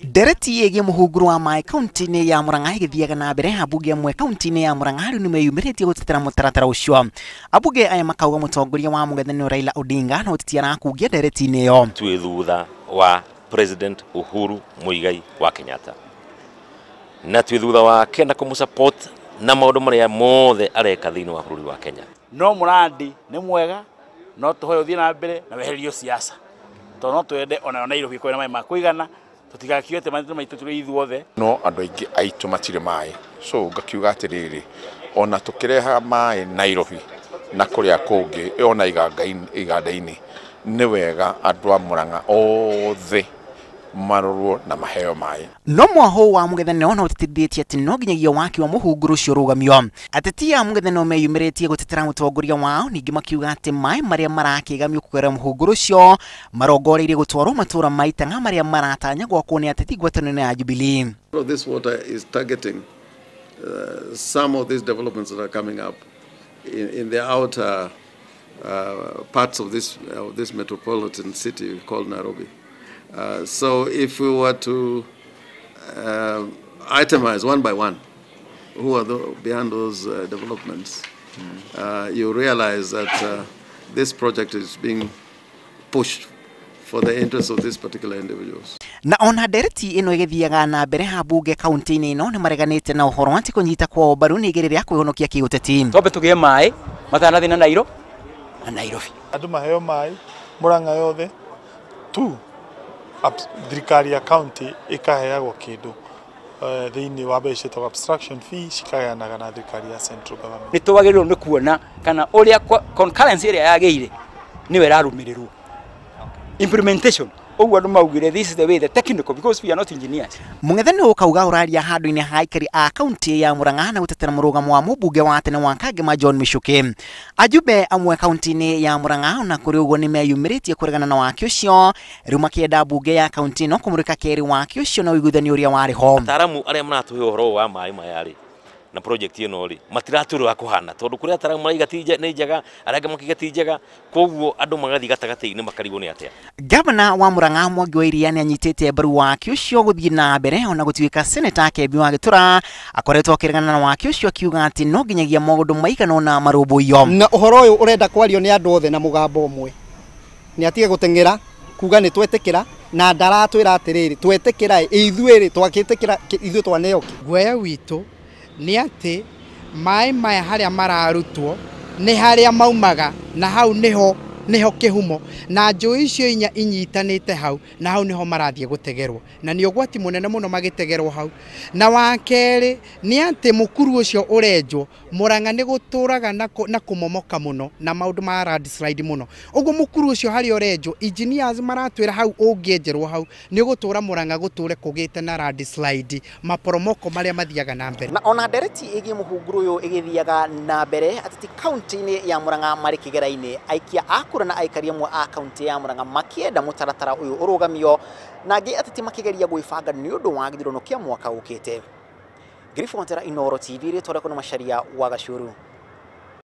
Dereti ege muhuguru wa mai kaunti ya Murang'a igithiaga na mbere abuge amwe kaunti ya Murang'a riu nimeyumiritie gutetera mutaratara ucio. Abuge aya makauga mutongoria wa mung'ethaniro Raila Odinga no titiara kugia dereti iyo. Twi thutha wa President Uhuru Muigai wa Kenyatta. Na twi thutha wa kenda kumusupport na maundu maria mothe areka thiini wa bururi wa Kenya. No murandi ni mwega no tuhoyo thii na mbere na weherio siasa. To no twende ona Nairobi kwena mai makuigana tutigakiwete mandu maitu turi ithuothe. No andu aingi aitu matire mai. So ngakiuga atiriri ona tukireha mai Nairobi na kuria kungi ona iganda-ini ni wega andu a Murang'a othe marorwo na maheo mai. No mwaho wa mung'ethaniro no titithĩtie ati no nginyagia waki wa muhunguru ucio rugamio. Ateti a mung'ethaniro meyumĩrĩtie gutetera mutongoria wao ningi makiuga ati mai maria marakigamio kugera muhunguru ucio marongoreirie gutwarwo matura maitanga maria maratanya gwakwo ni ateti ngwatanĩro ya Jubilee. This water is targeting some of these developments that are coming up in the outer parts of this metropolitan city called Nairobi. So if we were to itemize one by one who are behind those developments, you realize that this project is being pushed for the interests of these particular individuals. Na ona dereti ino igithiaga na mbere habunge kaunti-ini ino ni mareganite na uhoro ati kunyita kwa mbaru ni igirire akwihonokia kiuteti. Tobe tugie mai matanathi na Nairobi. Andu maheo mai Murang'a yothe tu thirikari ya county ikaheagwo kindu thiini wa mbeca ta abstraction fee cikaheanaga na thirikari ya central government. Ni twagĩrĩirwo nĩ kuona kana uria concurrency ĩrĩa yagĩire nĩ we rarumirĩrwo implementation. Ogwa ndo maugire this is the way, the technical, because we are not engineers. Mung'ethaniro ukauga uraria handu-ini ha aikari a kaunti ya Murang'a na gutetera murugamo wa mubunge wa tene wa Kangema John Michuki. Ajumbe amwe kaunti-ini ya Murang'a na kuri uguo ni meyumiritie kuregana na waki ucio riu makienda bunge ya kaunti no kumurika keri waki ucio na uiguithania uria wari ho. Ataramu aria maratuhe uhoro wa mai mayari na project ino ri matiraturwa kuhana tondu kuria ataramu maigatije ni njega aranga makigatijega koguo andu magathi gatagati-ini makarigwo ni atia. Gavana wa Murang'a Mwangi wa Iria ni anyitite mbaru waki ucio guthii na mbere ona gutuika Senator Kembi wa Gitura akoretwo akiregana na waki ucio akiuga ati no nginyagia maundu maigana na marumbuyo. Na uhoro uyu urenda kwario ni andu othe na mugambo umwe ni atige gutengera kuga ni twetekera na ndaratwira atiriri twetekera ithuiri twakitekera ithu twaneoki. Guoya witu ni ati mai maya haria mararutwo ni haria maumaga na hau niho kihumo na njui icio inya inyitanite hau na hau niho marathie gutegerwo na ni ugwati munene muno magitegerwo hau. Na wakeri ni ati mukuru ucio urenjwo Murang'a ni guturaga na kumomoka muno na maundu ma landslide muno. Uguo mukuru ucio hari urenjwo engineers maratwira hau ungienjerwo hau ni gutura Murang'a guture kugite na landslide maporomoko maria mathiaga na mbere. Na ona dereti igi muhunguru uyu igithiaga na mbere atiti kaunti-ini ya Murang'a mari kigera-ini aikia akura na aikari amwe a kaunti ya Murang'a makienda mutaratara uyu urugamio na angi atiti makigeria gwibanga ni undu wa githurano kia mwaka ukite. Grifu Wantera, Inooro TV, Ritwara Kuna Masharia wa Gashuru.